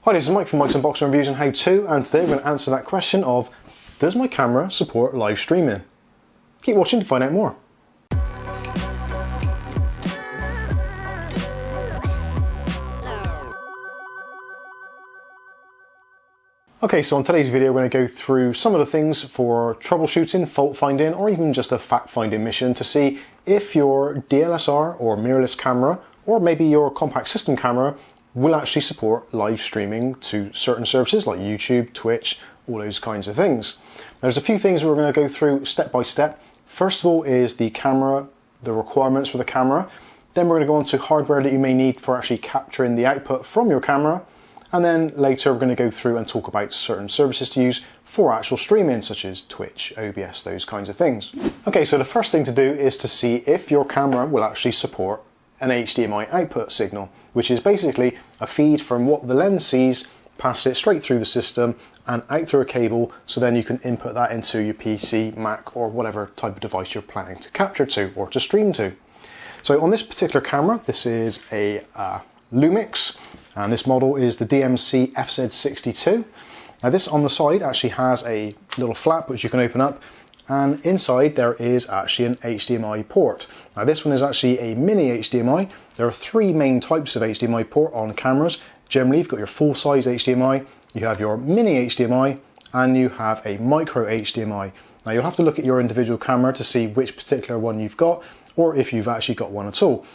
Hi, this is Mike from Mike's Unboxing Reviews and How To, and today we're going to answer that question of, does my camera support live streaming? Keep watching to find out more. Okay, so on today's video we're going to go through some of the things for troubleshooting, fault finding, or even just a fact finding mission to see if your DLSR or mirrorless camera, or maybe your compact system camera, will actually support live streaming to certain services like YouTube, Twitch, all those kinds of things. There's a few things we're going to go through step by step. First of all is the camera, the requirements for the camera. Then we're going to go on to hardware that you may need for actually capturing the output from your camera. And then later we're going to go through and talk about certain services to use for actual streaming, such as Twitch, OBS, those kinds of things. Okay, so the first thing to do is to see if your camera will actually support an HDMI output signal, which is basically a feed from what the lens sees, pass it straight through the system and out through a cable, so then you can input that into your PC, Mac, or whatever type of device you're planning to capture to or to stream to. So on this particular camera, this is a Lumix, and this model is the DMC FZ62. Now this on the side actually has a little flap which you can open up, and inside there is actually an HDMI port. Now this one is actually a mini HDMI. There are three main types of HDMI port on cameras. Generally you've got your full size HDMI, you have your mini HDMI, and you have a micro HDMI. Now you'll have to look at your individual camera to see which particular one you've got, or if you've actually got one at all.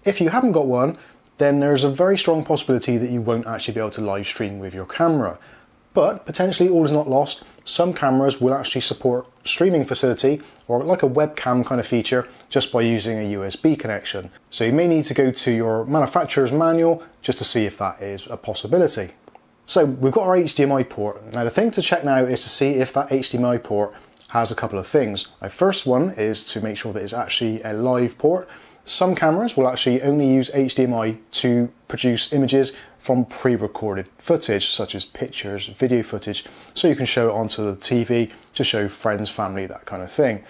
If you haven't got one, then there's a very strong possibility that you won't actually be able to live stream with your camera. But potentially all is not lost. Some cameras will actually support streaming facility, or like a webcam kind of feature, just by using a USB connection. So you may need to go to your manufacturer's manual just to see if that is a possibility. So we've got our HDMI port. Now the thing to check now is to see if that HDMI port has a couple of things. The first one is to make sure that it's actually a live port. Some cameras will actually only use HDMI to produce images from pre-recorded footage, such as pictures, video footage, so you can show it onto the TV to show friends, family, that kind of thing.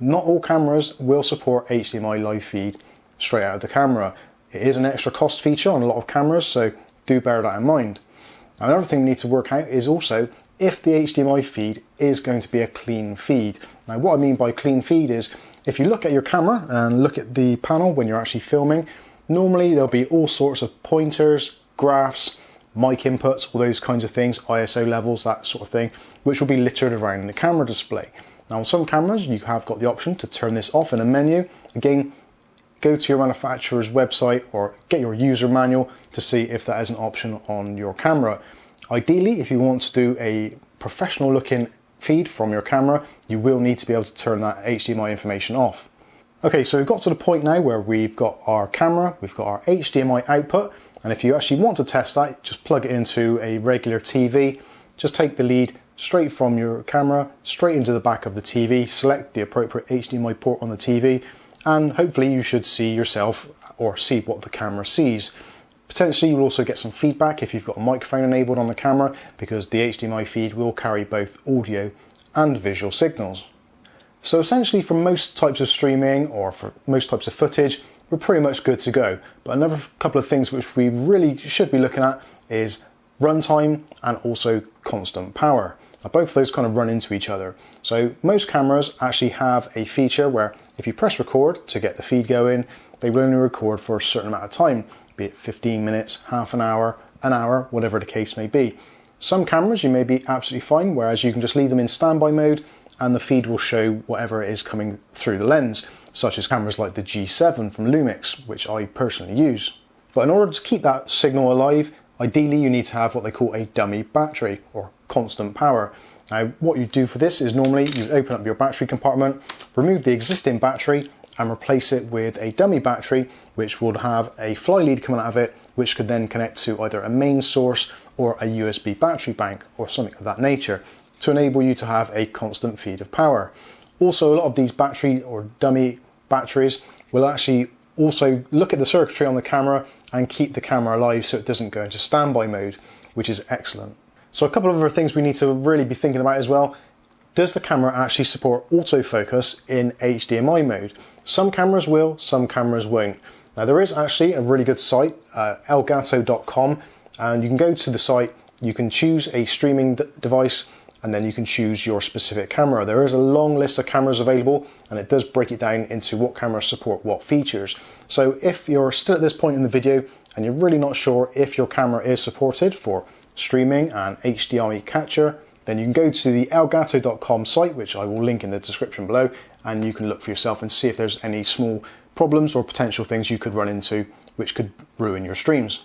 Not all cameras will support HDMI live feed straight out of the camera. It is an extra cost feature on a lot of cameras, so do bear that in mind. Another thing we need to work out is also if the HDMI feed is going to be a clean feed. Now what I mean by clean feed is, if you look at your camera and look at the panel when you're actually filming, normally there'll be all sorts of pointers, graphs, mic inputs, all those kinds of things, ISO levels, that sort of thing, which will be littered around the camera display. Now on some cameras you have got the option to turn this off in a menu. Again, go to your manufacturer's website or get your user manual to see if that is an option on your camera. Ideally, if you want to do a professional looking feed from your camera, you will need to be able to turn that HDMI information off. Okay, so we've got to the point now where we've got our camera, we've got our HDMI output, and if you actually want to test that, just plug it into a regular TV, just take the lead straight from your camera, straight into the back of the TV, select the appropriate HDMI port on the TV, and hopefully you should see yourself or see what the camera sees. Potentially you'll also get some feedback if you've got a microphone enabled on the camera, because the HDMI feed will carry both audio and visual signals. So essentially for most types of streaming or for most types of footage, we're pretty much good to go. But another couple of things which we really should be looking at is runtime and also constant power. Now both of those kind of run into each other. So most cameras actually have a feature where if you press record to get the feed going, they will only record for a certain amount of time, be it 15 minutes, half an hour, whatever the case may be. Some cameras you may be absolutely fine, whereas you can just leave them in standby mode and the feed will show whatever is coming through the lens, such as cameras like the G7 from Lumix, which I personally use. But in order to keep that signal alive, ideally you need to have what they call a dummy battery or constant power. Now what you do for this is normally you open up your battery compartment, remove the existing battery and replace it with a dummy battery, which would have a fly lead coming out of it, which could then connect to either a main source or a USB battery bank or something of that nature to enable you to have a constant feed of power. Also, a lot of these battery or dummy batteries will actually also look at the circuitry on the camera and keep the camera alive so it doesn't go into standby mode, which is excellent. So a couple of other things we need to really be thinking about as well. Does the camera actually support autofocus in HDMI mode? Some cameras will, some cameras won't. Now there is actually a really good site, Elgato.com, and you can go to the site, you can choose a streaming device, and then you can choose your specific camera. There is a long list of cameras available, and it does break it down into what cameras support what features. So if you're still at this point in the video and you're really not sure if your camera is supported for streaming and HDMI capture, then you can go to the elgato.com site, which I will link in the description below, and you can look for yourself and see if there's any small problems or potential things you could run into which could ruin your streams.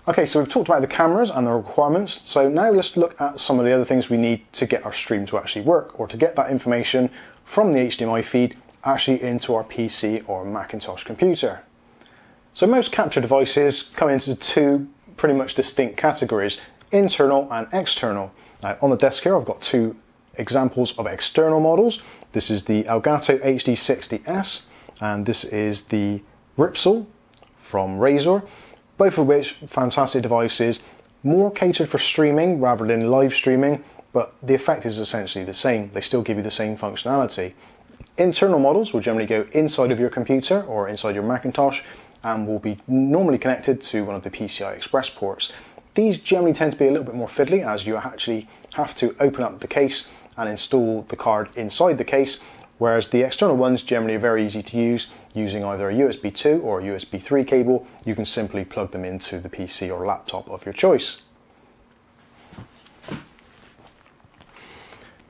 Okay, so we've talked about the cameras and the requirements, so now let's look at some of the other things we need to get our stream to actually work, or to get that information from the HDMI feed actually into our PC or Macintosh computer. So most capture devices come into two pretty much distinct categories, internal and external. Now on the desk here I've got two examples of external models. This is the Elgato HD60s and this is the Ripsol from Razor. Both of which fantastic devices, more catered for streaming rather than live streaming, but the effect is essentially the same. They still give you the same functionality. Internal models will generally go inside of your computer or inside your Macintosh and will be normally connected to one of the PCI Express ports. These generally tend to be a little bit more fiddly, as you actually have to open up the case and install the card inside the case, whereas the external ones generally are very easy to use. Using either a USB 2 or a USB 3 cable, you can simply plug them into the PC or laptop of your choice.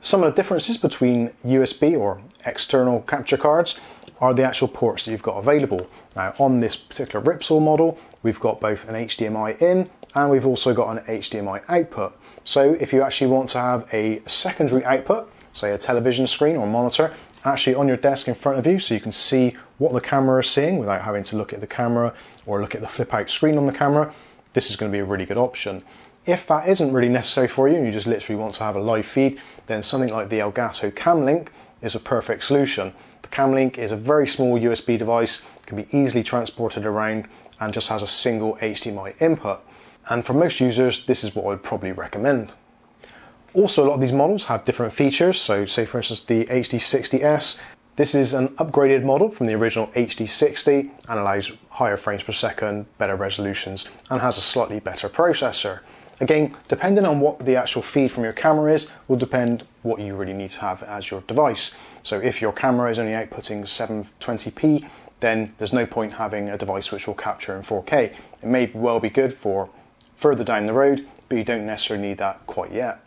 Some of the differences between USB or external capture cards are the actual ports that you've got available. Now on this particular Ripsol model, we've got both an HDMI in and we've also got an HDMI output. So if you actually want to have a secondary output, say a television screen or monitor, actually on your desk in front of you so you can see what the camera is seeing without having to look at the camera or look at the flip out screen on the camera, this is going to be a really good option. If that isn't really necessary for you and you just literally want to have a live feed, then something like the Elgato CamLink is a perfect solution. The CamLink is a very small USB device, can be easily transported around and just has a single HDMI input. And for most users, this is what I would probably recommend. Also, a lot of these models have different features. So say for instance the HD60s, this is an upgraded model from the original HD60 and allows higher frames per second, better resolutions, and has a slightly better processor. Again, depending on what the actual feed from your camera is, will depend what you really need to have as your device. So if your camera is only outputting 720p, then there's no point having a device which will capture in 4K. It may well be good for further down the road, but you don't necessarily need that quite yet.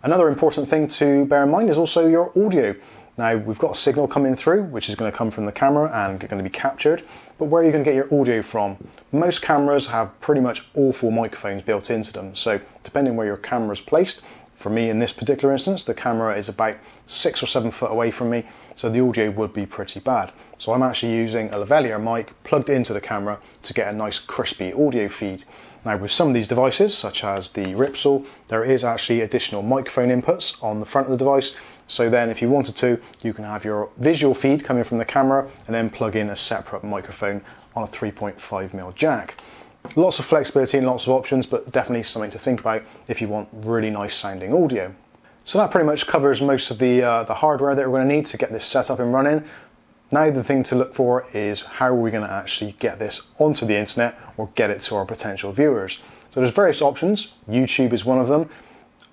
Another important thing to bear in mind is also your audio. Now we've got a signal coming through which is going to come from the camera and going to be captured, but where are you going to get your audio from? Most cameras have pretty much awful microphones built into them, so depending where your camera is placed, for me in this particular instance the camera is about 6 or 7 foot away from me, so the audio would be pretty bad. So I'm actually using a lavalier mic plugged into the camera to get a nice crispy audio feed. Now with some of these devices, such as the Ripsol, there is actually additional microphone inputs on the front of the device, so then if you wanted to, you can have your visual feed coming from the camera and then plug in a separate microphone on a 3.5mm jack. Lots of flexibility and lots of options, but definitely something to think about if you want really nice sounding audio. So that pretty much covers most of the hardware that we're going to need to get this set up and running. Now the thing to look for is how are we going to actually get this onto the internet or get it to our potential viewers. So there's various options. YouTube is one of them.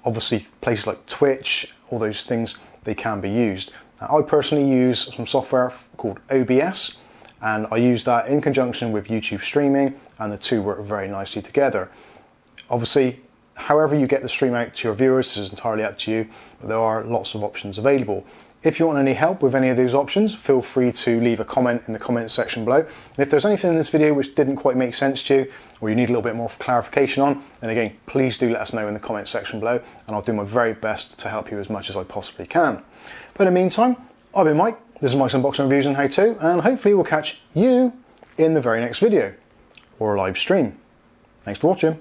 Obviously places like Twitch, all those things, they can be used. Now, I personally use some software called OBS, and I use that in conjunction with YouTube streaming, and the two work very nicely together. Obviously, however you get the stream out to your viewers, this is entirely up to you, but there are lots of options available. If you want any help with any of those options, feel free to leave a comment in the comment section below. And if there's anything in this video which didn't quite make sense to you, or you need a little bit more clarification on, then again, please do let us know in the comment section below, and I'll do my very best to help you as much as I possibly can. But in the meantime, I've been Mike, this is Mike's Unboxing Reviews and How To, and hopefully we'll catch you in the very next video, or a live stream. Thanks for watching.